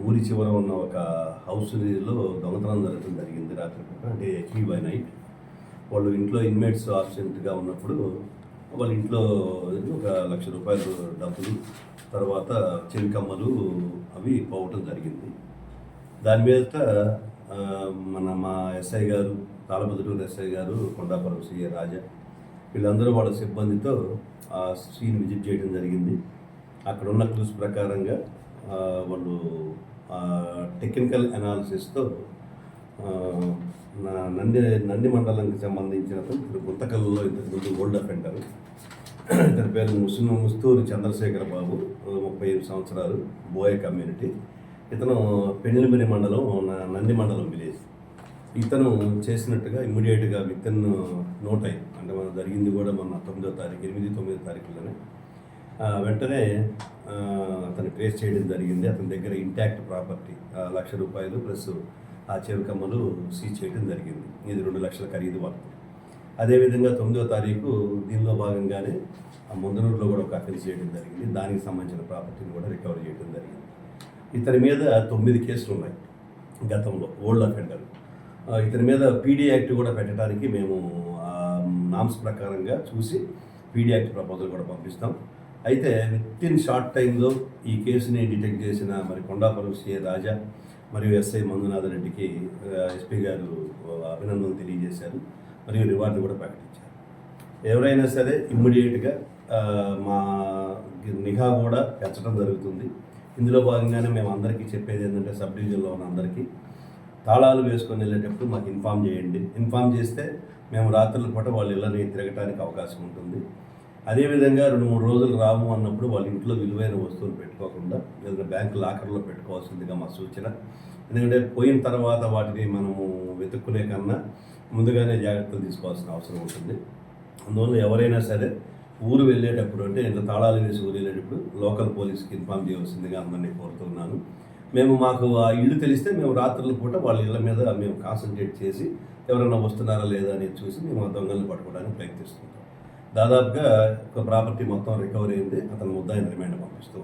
H: ఊరి చివర ఉన్న ఒక హౌస్లో దొంగతనం జరగడం జరిగింది. రాత్రి అంటే బై నైట్ వాళ్ళు ఇంట్లో ఇన్మేట్స్ ఆబ్సెంట్గా ఉన్నప్పుడు వాళ్ళ ఇంట్లో ₹1,00,000 డబ్బులు, తర్వాత చెవికమ్మలు అవి పోవటం జరిగింది. దాని మీద మా ఎస్ఐ గారు, తాళపొద్దుటూరు ఎస్ఐ గారు, కొండాపురం సిఐ రాజా వీళ్ళందరూ వాళ్ళ సిబ్బందితో ఆ సీన్ విజిట్ చేయడం జరిగింది. అక్కడ ఉన్న క్లూస్ ప్రకారంగా వాళ్ళు టెక్నికల్ అనాలిసిస్తో నంది మండలానికి సంబంధించిన గుంతకల్లో ఇంతకుముందు ఓల్డ్ అఫెండర్, ఇతని పేరు ముస్తూరు చంద్రశేఖర బాబు, 35 సంవత్సరాలు, బోయ కమ్యూనిటీ. ఇతను పెండ్లిమిరి మండలం, నంది మండలం విలేజ్. ఇతను చేసినట్టుగా ఇమ్మీడియట్గా విత్ ఇన్ నో టైం, అంటే మనం జరిగింది కూడా మన 9వ తారీఖు 8-9 తారీఖులోనే వెంటనే అతను ట్రేస్ చేయడం జరిగింది. అతని దగ్గర ఇంటాక్ట్ ప్రాపర్టీ ₹1,00,000 ప్లస్ ఆ చెవికమ్మలు సీజ్ చేయడం జరిగింది. ఇది 2 లక్షల ఖరీదు వర్త్. అదేవిధంగా 9వ తారీఖు దీనిలో భాగంగానే ఆ ముందనూరులో కూడా ఒక అఫెన్స్ చేయడం జరిగింది. దానికి సంబంధించిన ప్రాపర్టీని కూడా రికవర్ చేయడం జరిగింది. ఇతని మీద 9 కేసులు ఉన్నాయి గతంలో, ఓల్డ్ అఫెండర్. ఇతని మీద పీడీ యాక్ట్ కూడా పెట్టడానికి మేము నామ్స్ ప్రకారంగా చూసి పీడీ యాక్ట్ ప్రపోజల్ కూడా పంపిస్తాం. అయితే విత్ ఇన్ షార్ట్ టైంలో ఈ కేసుని డిటెక్ట్ చేసిన మరి కొండాపురం సిఐ రాజా మరియు ఎస్ఐ మంజునాథ్ రెడ్డికి ఎస్పీ గారు అభినందనలు తెలియజేశారు, మరియు రివార్డు కూడా ప్రకటించారు. ఎవరైనా సరే ఇమ్మీడియట్గా మా నిఘా కూడా పెంచడం జరుగుతుంది. ఇందులో భాగంగానే మేము అందరికీ చెప్పేది ఏంటంటే, సబ్ డివిజన్లో ఉన్న అందరికీ తాళాలు వేసుకొని వెళ్ళేటప్పుడు మాకు ఇన్ఫామ్ చేయండి. ఇన్ఫామ్ చేస్తే మేము రాత్రుల పూట వాళ్ళ ఇళ్ళని తిరగటానికి అవకాశం ఉంటుంది. అదేవిధంగా 2-3 రోజులు రాము అన్నప్పుడు వాళ్ళ ఇంట్లో విలువైన వస్తువులు పెట్టుకోకుండా ఏదైనా బ్యాంకు లాకర్లో పెట్టుకోవాల్సిందిగా మా సూచన. ఎందుకంటే పోయిన తర్వాత వాటిని మనము వెతుక్కునే కన్నా ముందుగానే జాగ్రత్తలు తీసుకోవాల్సిన అవసరం ఉంటుంది. అందువల్ల ఎవరైనా సరే ఊరు వెళ్ళేటప్పుడు, అంటే ఇంట్లో తాళాలు వేసి ఊరు వెళ్ళేటప్పుడు లోకల్ పోలీస్కి ఇన్ఫామ్ చేయవలసిందిగా అందరినీ కోరుతున్నాను. మాకు ఆ ఇల్లు తెలిస్తే మేము రాత్రుల పూట వాళ్ళ ఇళ్ళ మీద మేము కాన్సన్ట్రేట్ చేసి ఎవరైనా వస్తున్నారా లేదా అనేది చూసి మేము ఆ దొంగల్ని పట్టుకోవడానికి ప్రయత్నిస్తుంటాం. దాదాపుగా ఒక ప్రాపర్టీ మొత్తం రికవరీ అయింది. అతను ముద్దాయిని రిమాండ్ పంపిస్తూ.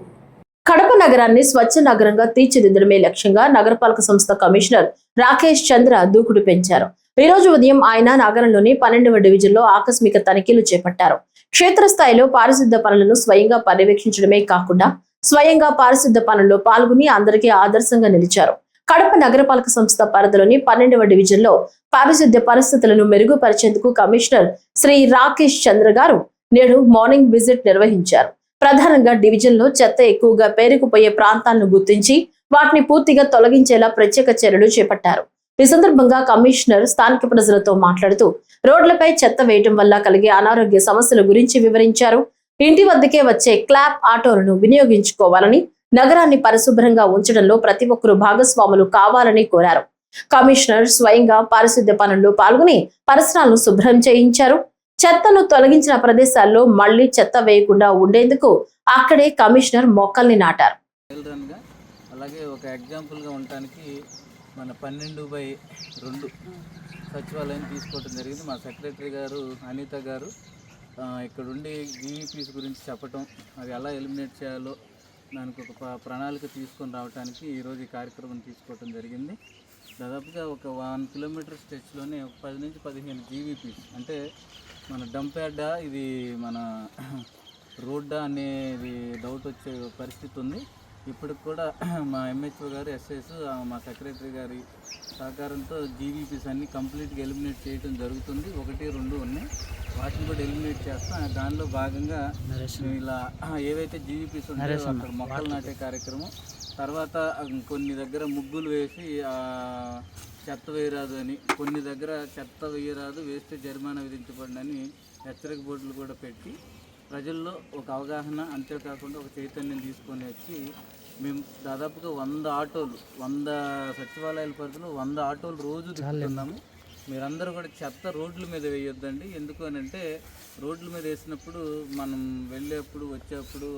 A: కడప నగరాన్ని స్వచ్ఛ నగరంగా తీర్చిదిద్దడమే లక్ష్యంగా నగరపాలక సంస్థ కమిషనర్ రాకేష్ చంద్ర దూకుడు పెంచారు. ఈ రోజు ఉదయం ఆయన నగరంలోని 12వ డివిజన్లో ఆకస్మిక తనిఖీలు చేపట్టారు. క్షేత్రస్థాయిలో పారిశుద్ధ పనులను స్వయంగా పర్యవేక్షించడమే కాకుండా స్వయంగా పారిశుద్ధ పనుల్లో పాల్గొని అందరికీ ఆదర్శంగా నిలిచారు. కడప నగరపాలక సంస్థ పరిధిలోని 12వ డివిజన్లో పారిశుద్ధ్య పరిస్థితులను మెరుగుపరిచేందుకు కమిషనర్ శ్రీ రాకేష్ చంద్ర గారు నేడు మార్నింగ్ విజిట్ నిర్వహించారు. ప్రధానంగా డివిజన్లో చెత్త ఎక్కువగా పేరుకుపోయే ప్రాంతాలను గుర్తించి వాటిని పూర్తిగా తొలగించేలా ప్రత్యేక చర్యలు చేపట్టారు. ఈ సందర్భంగా కమిషనర్ స్థానిక ప్రజలతో మాట్లాడుతూ రోడ్లపై చెత్త వేయడం వల్ల కలిగే అనారోగ్య సమస్యల గురించి వివరించారు. ఇంటి వద్దకే వచ్చే క్లాప్ ఆటోలను వినియోగించుకోవాలని, నగరాన్ని పరిశుభ్రంగా ఉంచడంలో ప్రతి ఒక్కరూ భాగస్వాములు కావాలని కోరారు. కమిషనర్ స్వయంగా పారిశుద్ధ్య పనుల్లో పాల్గొని పరిసరాలను శుభ్రం చేయించారు. చెత్తను తొలగించిన ప్రదేశాల్లో మళ్లీ చెత్త వేయకుండా ఉండేందుకు అక్కడే కమిషనర్ మొక్కల్ని నాటారు.
I: అలాగే ఒక ఎగ్జాంపుల్గా ఉండటానికి మన 12/2 సచివాలయం తీసుకోవడం జరిగింది. మా సెక్రటరీ గారు అనిత గారు ఇక్కడుండి జీవీపీస్ గురించి చెప్పటం, అవి ఎలా ఎలిమినేట్ చేయాలో దానికి ఒక ప్రణాళిక తీసుకొని రావడానికి ఈరోజు ఈ కార్యక్రమం తీసుకోవడం జరిగింది. దాదాపుగా ఒక 1 కిలోమీటర్ స్ట్రెచ్లోనే ఒక 10 నుంచి 15 జీవీపీస్, అంటే మన డంప్ యార్డా ఇది మన రోడ్డా అనేది డౌట్ వచ్చే పరిస్థితి ఉంది. ఇప్పటికి కూడా మా ఎంహెచ్ఓ గారు, ఎస్ఐస్, మా సెక్రటరీ గారి సహకారంతో జీవీపీస్ అన్ని కంప్లీట్గా ఎలిమినేట్ చేయడం జరుగుతుంది. 1, 2 ఉన్నాయి, వాటిని కూడా ఎలిమినేట్ చేస్తాం. దానిలో భాగంగా ఇలా ఏవైతే జీవీపీస్ ఉంటాయో అక్కడ మొక్కలు నాటే కార్యక్రమం, తర్వాత కొన్ని దగ్గర ముగ్గులు వేసి చెత్త వేయరాదు అని, కొన్ని దగ్గర చెత్త వేయరాదు, వేస్తే జరిమానా విధించబడినని హెచ్చరిక బోర్డులు కూడా పెట్టి ప్రజల్లో ఒక అవగాహన, అంతేకాకుండా ఒక చైతన్యం తీసుకొని వచ్చి మేము దాదాపుగా 100 ఆటోలు, 100 సచివాలయాల పరిధిలో 100 ఆటోలు రోజు తిప్పుతున్నాము. మీరందరూ కూడా చెత్త రోడ్ల మీద వేయొద్దండి. ఎందుకు అని అంటే రోడ్ల మీద వేసినప్పుడు మనం వెళ్ళేప్పుడు వచ్చేప్పుడు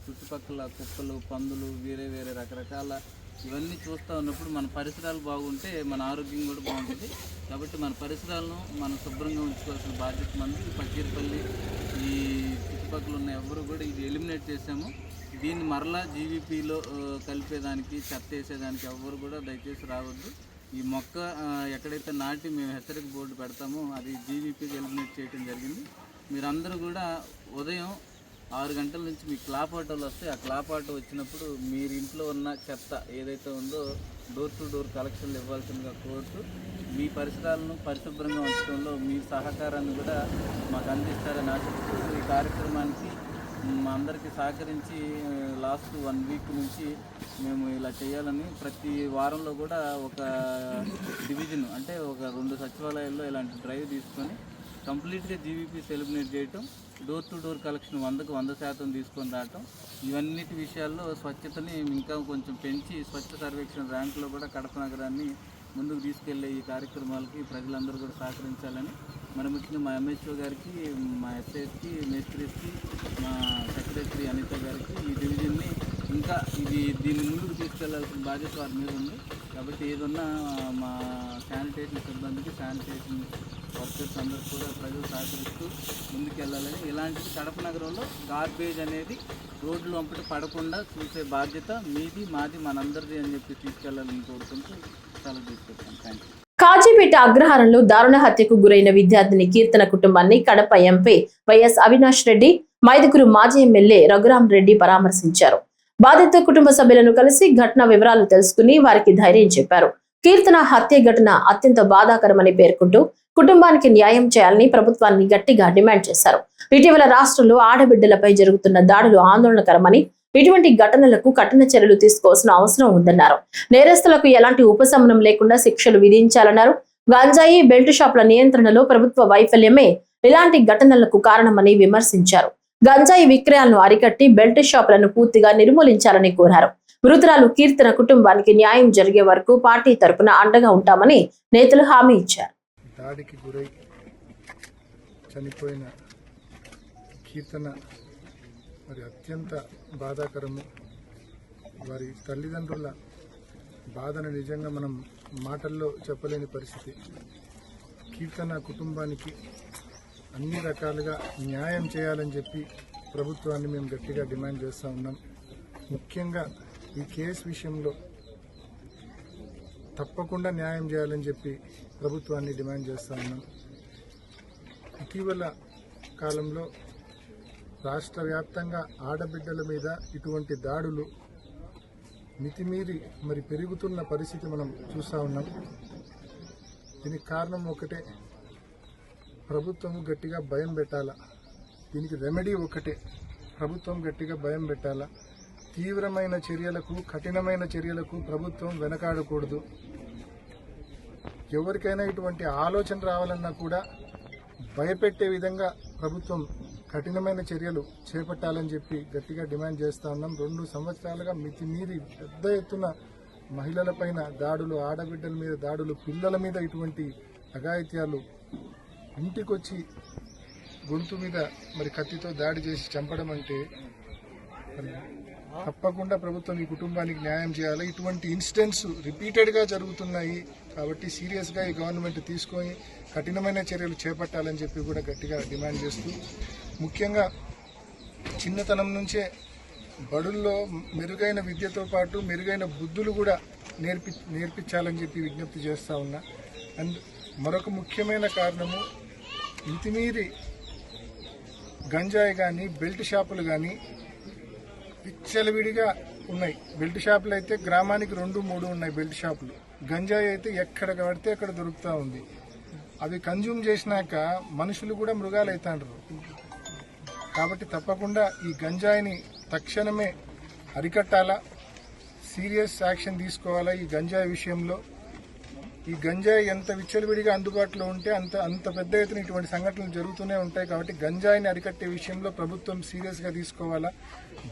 I: చుట్టుపక్కల కుక్కలు, పందులు, వేరే వేరే రకరకాల ఇవన్నీ చూస్తూ ఉన్నప్పుడు మన పరిసరాలు బాగుంటే మన ఆరోగ్యం కూడా బాగుంటుంది. కాబట్టి మన పరిసరాలను మనం శుభ్రంగా ఉంచుకోవాల్సిన బాధ్యత మనది. పచ్చీరపల్లి ఈ చుట్టుపక్కల ఉన్న ఎవరు కూడా ఇది ఎలిమినేట్ చేసాము. దీన్ని మరలా జీవీపీలో కలిపేదానికి, చెత్త వేసేదానికి ఎవరు కూడా దయచేసి రావద్దు. ఈ మొక్క ఎక్కడైతే నాటి మేము హెచ్చరిక బోర్డు పెడతామో అది జీవీపీకి ఎలిమినేట్ చేయడం జరిగింది. మీరందరూ కూడా ఉదయం 6 గంటల నుంచి మీ క్లాప్ ఆటోలు వస్తే ఆ క్లాప్ ఆటో వచ్చినప్పుడు మీరు ఇంట్లో ఉన్న చెత్త ఏదైతే ఉందో డోర్ టు డోర్ కలెక్షన్లు ఇవ్వాల్సిందిగా కోరుతూ మీ పరిసరాలను పరిశుభ్రంగా ఉంచడంలో మీ సహకారాన్ని కూడా మాకు అందిస్తారని ఆశిస్తూ ఈ కార్యక్రమానికి మా అందరికీ సహకరించి లాస్ట్ 1 వీక్ నుంచి మేము ఇలా చేయాలని, ప్రతి వారంలో కూడా ఒక డివిజన్, అంటే ఒక 2 సచివాలయాల్లో ఇలాంటి డ్రైవ్ తీసుకొని కంప్లీట్గా జీవీపీస్ ఎలిమినేట్ చేయటం, డోర్ టు డోర్ కలెక్షన్ 100కు 100% తీసుకొని రావటం, ఇవన్నిటి విషయాల్లో స్వచ్ఛతని ఇంకా కొంచెం పెంచి స్వచ్ఛ సర్వేక్షణ ర్యాంకులో కూడా కడప నగరాన్ని ముందుకు తీసుకెళ్లే ఈ కార్యక్రమాలకి ప్రజలందరూ కూడా సహకరించాలని, మరి ముఖ్యంగా మా ఎంహెచ్ఓ గారికి, మా ఎస్ఐస్కి, మేస్త్రీస్కి, మా సెక్రటరీ అనిత గారికి ఈ డివిజన్ని ఇంకా దీన్ని ముందుకు తీసుకెళ్లాల్సిన బాధ్యత వారి మీద ఉంది. కాబట్టి ఏదన్నా మా శానిటేషన్ సిబ్బందికి, శానిటేషన్ వర్కర్స్ అందరూ కూడా ప్రజలు సహకరిస్తూ ముందుకెళ్ళాలని, ఇలాంటిది కడప నగరంలో గార్బేజ్ అనేది రోడ్లు వంపటి పడకుండా చూసే బాధ్యత మీది, మాది, మనందరిది అని చెప్పి తీసుకెళ్లాలని కోరుకుంటూ సెలవు తీసుకొచ్చాను. Thank you.
A: కాజీపేట అగ్రహారంలో దారుణ హత్యకు గురైన విద్యార్థిని కీర్తన కుటుంబాన్ని కడప ఎంపీ వైఎస్ అవినాష్ రెడ్డి, మైదుగురు మాజీ ఎమ్మెల్యే రఘురాం రెడ్డి పరామర్శించారు. బాధిత కుటుంబ సభ్యులను కలిసి ఘటన వివరాలు తెలుసుకుని వారికి ధైర్యం చెప్పారు. కీర్తన హత్య ఘటన అత్యంత బాధాకరమని పేర్కొంటూ కుటుంబానికి న్యాయం చేయాలని ప్రభుత్వాన్ని గట్టిగా డిమాండ్ చేశారు. ఇటీవల రాష్ట్రంలో ఆడబిడ్డలపై జరుగుతున్న దాడులు ఆందోళనకరమని, ఇటువంటి ఘటనలకు కఠిన చర్యలు తీసుకోవాల్సిన అవసరం ఉందన్నారు. నేరస్తులకు ఎలాంటి ఉపశమనం లేకుండా శిక్షలు విధించాలన్నారు. గంజాయి, బెల్ట్ షాపుల నియంత్రణలో ప్రభుత్వ వైఫల్యమే ఇలాంటి ఘటనలకు కారణమని విమర్శించారు. గంజాయి విక్రయాలను అరికట్టి బెల్ట్ షాపులను పూర్తిగా నిర్మూలించాలని కోరారు. మృతురాలు కీర్తన కుటుంబానికి న్యాయం జరిగే వరకు పార్టీ తరపున అండగా ఉంటామని నేతలు హామీ ఇచ్చారు.
G: దాడికి గురై చనిపోయిన కీర్తన మరి అత్యంత బాధాకరము. వారి తల్లిదండ్రుల బాధను నిజంగా మనం మాటల్లో చెప్పలేని పరిస్థితి. కీర్తన కుటుంబానికి అన్ని రకాలుగా న్యాయం చేయాలని చెప్పి ప్రభుత్వాన్ని మేము గట్టిగా డిమాండ్ చేస్తూ ఉన్నాం. ముఖ్యంగా ఈ కేసు విషయంలో తప్పకుండా న్యాయం చేయాలని చెప్పి ప్రభుత్వాన్ని డిమాండ్ చేస్తా ఉన్నాం. ఇటీవల కాలంలో రాష్ట్ర వ్యాప్తంగా ఆడబిడ్డల మీద ఇటువంటి దాడులు మితిమీరి మరి పెరుగుతున్న పరిస్థితి మనం చూస్తూ ఉన్నాం. దీనికి కారణం ఒకటే, ప్రభుత్వం గట్టిగా భయం పెట్టాలా. దీనికి రెమెడీ ఒకటే, ప్రభుత్వం గట్టిగా భయం పెట్టాలా. తీవ్రమైన చర్యలకు, కఠినమైన చర్యలకు ప్రభుత్వం వెనకాడకూడదు. ఎవరికైనా ఇటువంటి ఆలోచన రావాలన్నా కూడా భయపెట్టే విధంగా ప్రభుత్వం కఠినమైన చర్యలు చేపట్టాలని చెప్పి గట్టిగా డిమాండ్ చేస్తా ఉన్నాం. 2 సంవత్సరాలుగా మితిమీరి పెద్ద ఎత్తున మహిళలపైన దాడులు, ఆడబిడ్డల మీద దాడులు, పిల్లల మీద ఇటువంటి అఘాయిత్యాలు, ఇంటికొచ్చి గొంతు మీద మరి కత్తితో దాడి చేసి చంపడం అంటే మరి తప్పకుండా ప్రభుత్వం ఈ కుటుంబానికి న్యాయం చేయాలి. ఇటువంటి ఇన్సిడెంట్స్ రిపీటెడ్గా జరుగుతున్నాయి కాబట్టి సీరియస్గా ఈ గవర్నమెంట్ తీసుకొని కఠినమైన చర్యలు చేపట్టాలని చెప్పి కూడా గట్టిగా డిమాండ్ చేస్తూ, ముఖ్యంగా చిన్నతనం నుంచే బడుల్లో మెరుగైన విద్యతో పాటు మెరుగైన బుద్ధులు కూడా నేర్పించాలని చెప్పి విజ్ఞప్తి చేస్తూ ఉన్నా. అండ్ మరొక ముఖ్యమైన కారణము, ఇంటిమీరి గంజాయి కానీ బెల్ట్ షాపులు కానీ విచ్చలవిడిగా ఉన్నాయి. బెల్ట్ షాపులు అయితే గ్రామానికి 2-3 ఉన్నాయి బెల్ట్ షాపులు. గంజాయి అయితే ఎక్కడ పడితే అక్కడ దొరుకుతూ ఉంది. అవి కన్జ్యూమ్ చేసినాక మనుషులు కూడా మృగాలు అవుతాండ్రు. కాబట్టి తప్పకుండా ఈ గంజాయిని తక్షణమే అరికట్టాలా, సీరియస్ యాక్షన్ తీసుకోవాలా. ఈ గంజాయి విషయంలో ఈ గంజాయి ఎంత విచ్చలవిడిగా అందుబాటులో ఉంటే అంత పెద్ద ఎత్తున ఇటువంటి సంఘటనలు జరుగుతూనే ఉంటాయి. కాబట్టి గంజాయిని అరికట్టే విషయంలో ప్రభుత్వం సీరియస్గా తీసుకోవాలా.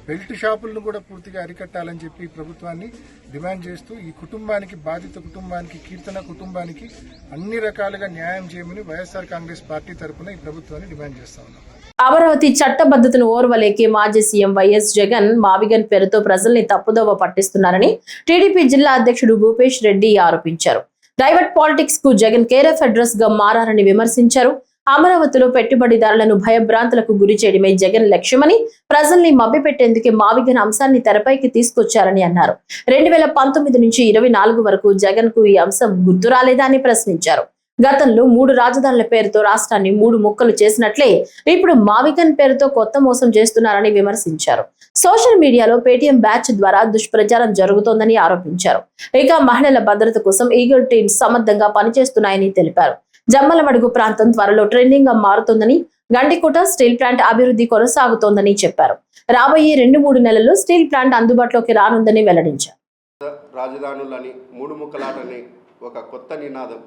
G: బెల్ట్ షాపులను కూడా పూర్తిగా అరికట్టాలని చెప్పి ప్రభుత్వాన్ని డిమాండ్ చేస్తూ, ఈ కుటుంబానికి, బాధిత కుటుంబానికి, కీర్తన కుటుంబానికి అన్ని రకాలుగా న్యాయం చేయమని వైఎస్ఆర్ కాంగ్రెస్ పార్టీ తరఫున ఈ ప్రభుత్వాన్ని డిమాండ్ చేస్తా ఉన్నాం.
A: అమరావతి చట్టబద్ధతను ఓర్వలేకే మాజీ సీఎం వైఎస్ జగన్ మావిగన్ పేరుతో ప్రజల్ని తప్పుదోవ పట్టిస్తున్నారని టీడీపీ జిల్లా అధ్యక్షుడు భూపేష్ రెడ్డి ఆరోపించారు. ప్రైవేట్ పాలిటిక్స్ కు జగన్ కేరఫ్ అడ్రస్ గా మారారని విమర్శించారు. అమరావతిలో పెట్టుబడిదారులను భయభ్రాంతులకు గురి చేయడమే జగన్ లక్ష్యమని, ప్రజల్ని మభ్యపెట్టేందుకే మావిగన్ అంశాన్ని తెరపైకి తీసుకొచ్చారని అన్నారు. 2019 నుంచి 24 వరకు జగన్ కు ఈ అంశం గుర్తు రాలేదా అని ప్రశ్నించారు. గతంలో 3 రాజధానుల పేరుతో రాష్ట్రాన్ని 3 ముక్కలు చేసినట్లే ఇప్పుడు మావిగన్ పేరుతో కొత్త మోసం చేస్తున్నారని విమర్శించారు. సోషల్ మీడియాలో పేటీఎం బ్యాచ్ ద్వారా దుష్ప్రచారం జరుగుతోందని ఆరోపించారు. ఇక మహిళల భద్రత కోసం ఈగల్ టీమ్స్ సమర్థంగా పనిచేస్తున్నాయని తెలిపారు. జమ్మలమడుగు ప్రాంతం త్వరలో ట్రెండింగ్ గా మారుతుందని, గండికోట స్టీల్ ప్లాంట్ అభివృద్ధి కొనసాగుతోందని చెప్పారు. రాబోయే 2-3 నెలల్లో స్టీల్ ప్లాంట్ అందుబాటులోకి రానుందని వెల్లడించారు.
J: రాజధానులని 3 ముక్కలాటని ఒక కొత్త నినాదం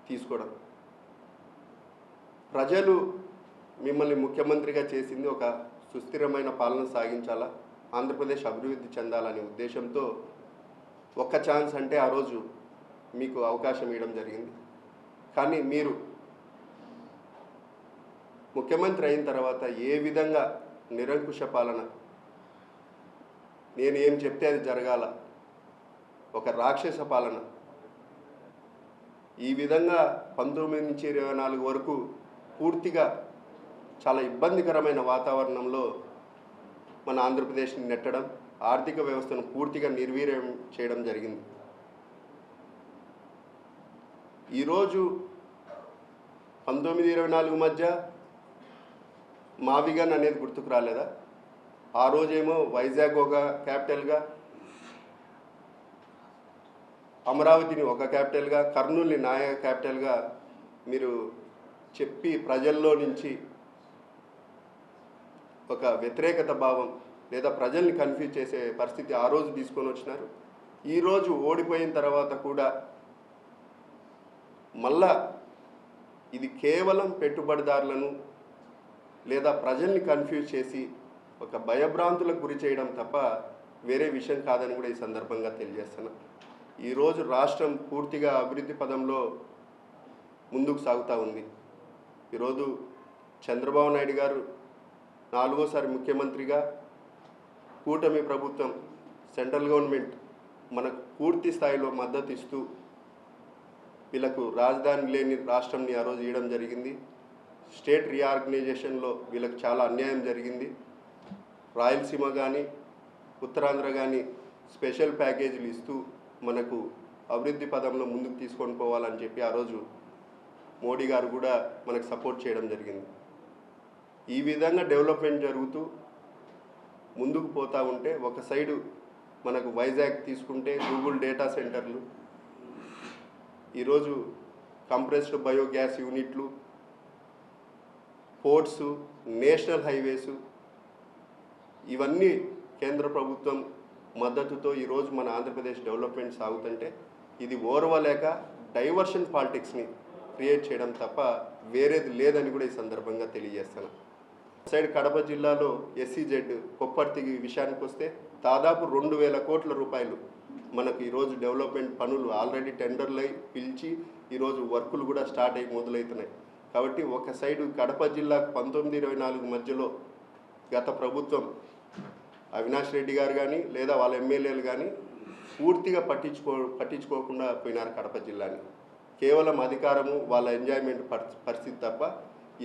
J: తీసుకోవడం, ప్రజలు మిమ్మల్ని ముఖ్యమంత్రిగా చేసింది ఒక సుస్థిరమైన పాలన సాగించాలా, ఆంధ్రప్రదేశ్ అభివృద్ధి చెందాలనే ఉద్దేశంతో ఒక్క ఛాన్స్ అంటే ఆ రోజు మీకు అవకాశం ఇవ్వడం జరిగింది. కానీ మీరు ముఖ్యమంత్రి అయిన తర్వాత ఏ విధంగా నిరంకుశ పాలన, నేను ఏం చెప్తే అది జరగాల, ఒక రాక్షస పాలన, ఈ విధంగా 19 నుంచి 24 వరకు పూర్తిగా చాలా ఇబ్బందికరమైన వాతావరణంలో మన ఆంధ్రప్రదేశ్ని నెట్టడం, ఆర్థిక వ్యవస్థను పూర్తిగా నిర్వీర్యం చేయడం జరిగింది. ఈరోజు 19-24 మధ్య మావిగన్ అనేది గుర్తుకు రాలేదా? ఆ రోజేమో వైజాగ్ ఒక క్యాపిటల్గా, అమరావతిని ఒక క్యాపిటల్గా, కర్నూలుని నాయ క్యాపిటల్గా మీరు చెప్పి ప్రజల్లో నుంచి ఒక వ్యతిరేకత భావం లేదా ప్రజల్ని కన్ఫ్యూజ్ చేసే పరిస్థితి ఆ రోజు తీసుకొని వచ్చినారు. ఈరోజు ఓడిపోయిన తర్వాత కూడా మళ్ళా ఇది కేవలం పెట్టుబడిదారులను లేదా ప్రజల్ని కన్ఫ్యూజ్ చేసి ఒక భయభ్రాంతులకు గురి చేయడం తప్ప వేరే విషయం కాదని కూడా ఈ సందర్భంగా తెలియజేస్తున్నా. ఈరోజు రాష్ట్రం పూర్తిగా అభివృద్ధి పదంలో ముందుకు సాగుతూ ఉంది. ఈరోజు చంద్రబాబు నాయుడు గారు 4వ ముఖ్యమంత్రిగా, కూటమి ప్రభుత్వం, సెంట్రల్ గవర్నమెంట్ మనకు పూర్తి స్థాయిలో మద్దతు ఇస్తూ వీళ్ళకు రాజధాని లేని రాష్ట్రంని ఆ రోజు ఇవ్వడం జరిగింది. స్టేట్ రీఆర్గనైజేషన్లో వీళ్ళకి చాలా అన్యాయం జరిగింది. రాయలసీమ కానీ ఉత్తరాంధ్ర కానీ స్పెషల్ ప్యాకేజీలు ఇస్తూ మనకు అభివృద్ధి పదంలో ముందుకు తీసుకొని పోవాలని చెప్పి ఆ రోజు మోడీ గారు కూడా మనకు సపోర్ట్ చేయడం జరిగింది. ఈ విధంగా డెవలప్మెంట్ జరుగుతూ ముందుకు పోతూ ఉంటే ఒక సైడు మనకు వైజాగ్ తీసుకుంటే గూగుల్ డేటా సెంటర్లు, ఈరోజు కంప్రెస్డ్ బయోగ్యాస్ యూనిట్లు, పోర్ట్సు, నేషనల్ హైవేసు, ఇవన్నీ కేంద్ర ప్రభుత్వం మద్దతుతో ఈరోజు మన ఆంధ్రప్రదేశ్ డెవలప్మెంట్ సాగుతుంటే ఇది ఓర్వలేక డైవర్షన్ పాలిటిక్స్ని క్రియేట్ చేయడం తప్ప వేరేది లేదని కూడా ఈ సందర్భంగా తెలియజేస్తాను. సైడ్ కడప జిల్లాలో SEZ కొప్పర్తి విషయానికి వస్తే దాదాపు 2,000 కోట్ల రూపాయలు మనకు ఈరోజు డెవలప్మెంట్ పనులు ఆల్రెడీ టెండర్లై పిలిచి ఈరోజు వర్కులు కూడా స్టార్ట్ అయ్యి మొదలవుతున్నాయి. కాబట్టి ఒక సైడు కడప జిల్లాకు 1924 మధ్యలో గత ప్రభుత్వం అవినాష్ రెడ్డి గారు కానీ లేదా వాళ్ళ ఎమ్మెల్యేలు కానీ పూర్తిగా పట్టించుకోకుండా పోయినారు కడప జిల్లాని. కేవలం అధికారము వాళ్ళ ఎంజాయ్మెంట్ పరిస్థితి తప్ప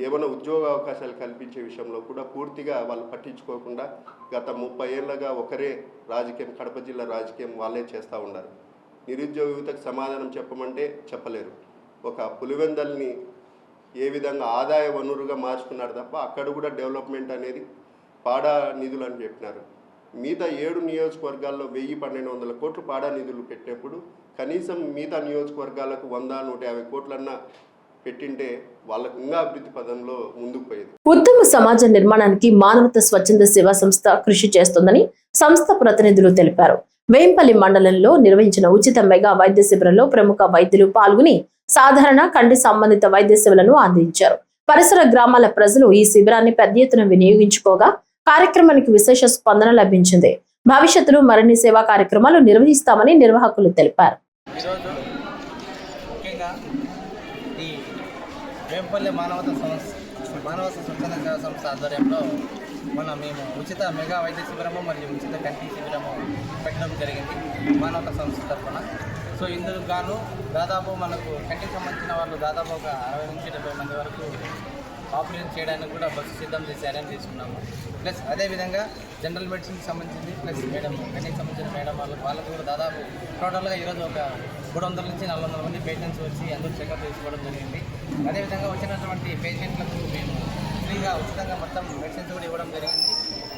J: ఏమైనా ఉద్యోగ అవకాశాలు కల్పించే విషయంలో కూడా పూర్తిగా వాళ్ళు పట్టించుకోకుండా గత 30 ఏళ్ళగా ఒకరే రాజకీయం, కడప జిల్లా రాజకీయం వాళ్ళే చేస్తూ ఉన్నారు. నిరుద్యోగ యువతకు సమాధానం చెప్పమంటే చెప్పలేరు. ఒక పులివెందల్ని ఏ విధంగా ఆదాయ వనరుగా మార్చుకున్నారు తప్ప అక్కడ కూడా డెవలప్మెంట్ అనేది పాడా నిధులు అని చెప్పినారు. మిగతా 7 నియోజకవర్గాల్లో 1,000-1,200 కోట్లు పాడా నిధులు పెట్టినప్పుడు కనీసం మిగతా నియోజకవర్గాలకు 100-150 కోట్లన్నా పెట్టింటే వాళ్ళకు ఇంకా అభివృద్ధి పదంలో ముందుకు పోయేది.
A: ఉత్తమ సమాజ నిర్మాణానికి మానవత స్వచ్ఛంద సేవా సంస్థ కృషి చేస్తోందని సంస్థ ప్రతినిధులు తెలిపారు. వేంపల్లి మండలంలో నిర్వహించిన ఉచిత మెగా వైద్య శిబిరంలో ప్రముఖ వైద్యులు పాల్గొని సాధారణ కంటి సంబంధిత వైద్య సేవలను అందించారు. పరిసర గ్రామాల ప్రజలు ఈ శిబిరాన్ని పెద్ద ఎత్తున వినియోగించుకోగా కార్యక్రమానికి విశేష స్పందన లభించింది. భవిష్యత్తులో మరిన్ని సేవా కార్యక్రమాలు నిర్వహిస్తామని నిర్వాహకులు తెలిపారు.
I: వేంపల్లి మానవత స్వచ్ఛంద సేవా సంస్థ ఆధ్వర్యంలో మేము ఉచిత మెగా వైద్య శిబిరము మరియు ఉచిత కంటి శిబిరము పెట్టడం జరిగింది మానవత సంస్థ తరఫున. సో ఇందుకు గాను దాదాపు మనకు కంటికి సంబంధించిన వాళ్ళు దాదాపు ఒక 60-70 మంది వరకు ఆపరేషన్ చేయడానికి కూడా బస్సు సిద్ధం చేసి అరేంజ్ చేసుకున్నాము. ప్లస్ అదేవిధంగా జనరల్ మెడిసిన్కి సంబంధించింది ప్లస్ మేడం కంటికి సంబంధించిన మేడం వాళ్ళకు కూడా దాదాపు టోటల్గా ఈరోజు ఒక 300-400 మంది పేషెంట్స్ వచ్చి అందరూ చెకప్ చేసుకోవడం జరిగింది. అదేవిధంగా వచ్చినటువంటి పేషెంట్లకు మేము ఫ్రీగా ఉచితంగా మొత్తం మెడిసిన్స్ కూడా ఇవ్వడం జరిగింది.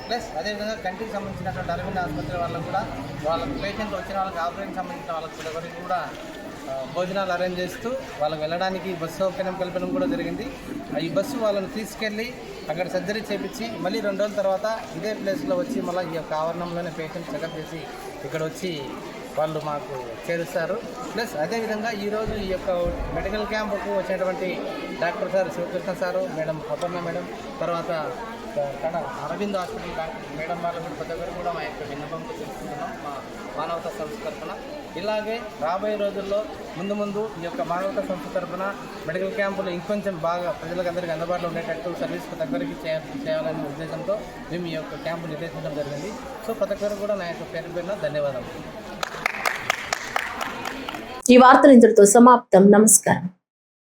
I: ప్లస్ అదేవిధంగా కంటికి సంబంధించినటువంటి అరవింద్ ఆసుపత్రి వాళ్ళకు కూడా వాళ్ళ పేషెంట్లు వచ్చిన వాళ్ళకి ఆపరేషన్ సంబంధించిన వాళ్ళకి కూడా భోజనాలు అరేంజ్ చేస్తూ వాళ్ళకి వెళ్ళడానికి బస్సు సౌకర్యం కల్పడం కూడా జరిగింది. ఈ బస్సు వాళ్ళని తీసుకెళ్ళి అక్కడ సర్జరీ చేయించి మళ్ళీ 2 రోజుల తర్వాత ఇదే ప్లేస్లో వచ్చి మళ్ళీ ఈ యొక్క ఆవరణంలోనే పేషెంట్ చెకప్ చేసి ఇక్కడ వచ్చి వాళ్ళు మాకు చేరుస్తారు. ప్లస్ అదేవిధంగా ఈరోజు ఈ యొక్క మెడికల్ క్యాంపుకు వచ్చినటువంటి doctor sir Sivakrishna sir, madam Aparna madam, తర్వాత ఇక్కడ అరవింద్ హాస్పిటల్ డాక్టర్ మేడం వాళ్ళు ప్రతి ఒక్కరు కూడా మా యొక్క విన్నపంతో తెలుసుకుంటున్నాం మా మానవతా సంస్థ తరఫున. ఇలాగే రాబోయే రోజుల్లో ముందు ఈ యొక్క మానవతా సంస్థ తరఫున మెడికల్ క్యాంపులు ఇంకొంచెం బాగా ప్రజలకు అందరికీ అందుబాటులో ఉండేటట్టు సర్వీస్ దగ్గరికి చేయాలనే ఉద్దేశంతో మేము ఈ యొక్క క్యాంపు నిర్వహించడం జరిగింది. సో ప్రతి ఒక్కరు కూడా నా యొక్క పేరున ధన్యవాదాలు.
A: ఈ వార్తలు ఇంతటితో సమాప్తం. నమస్కారం.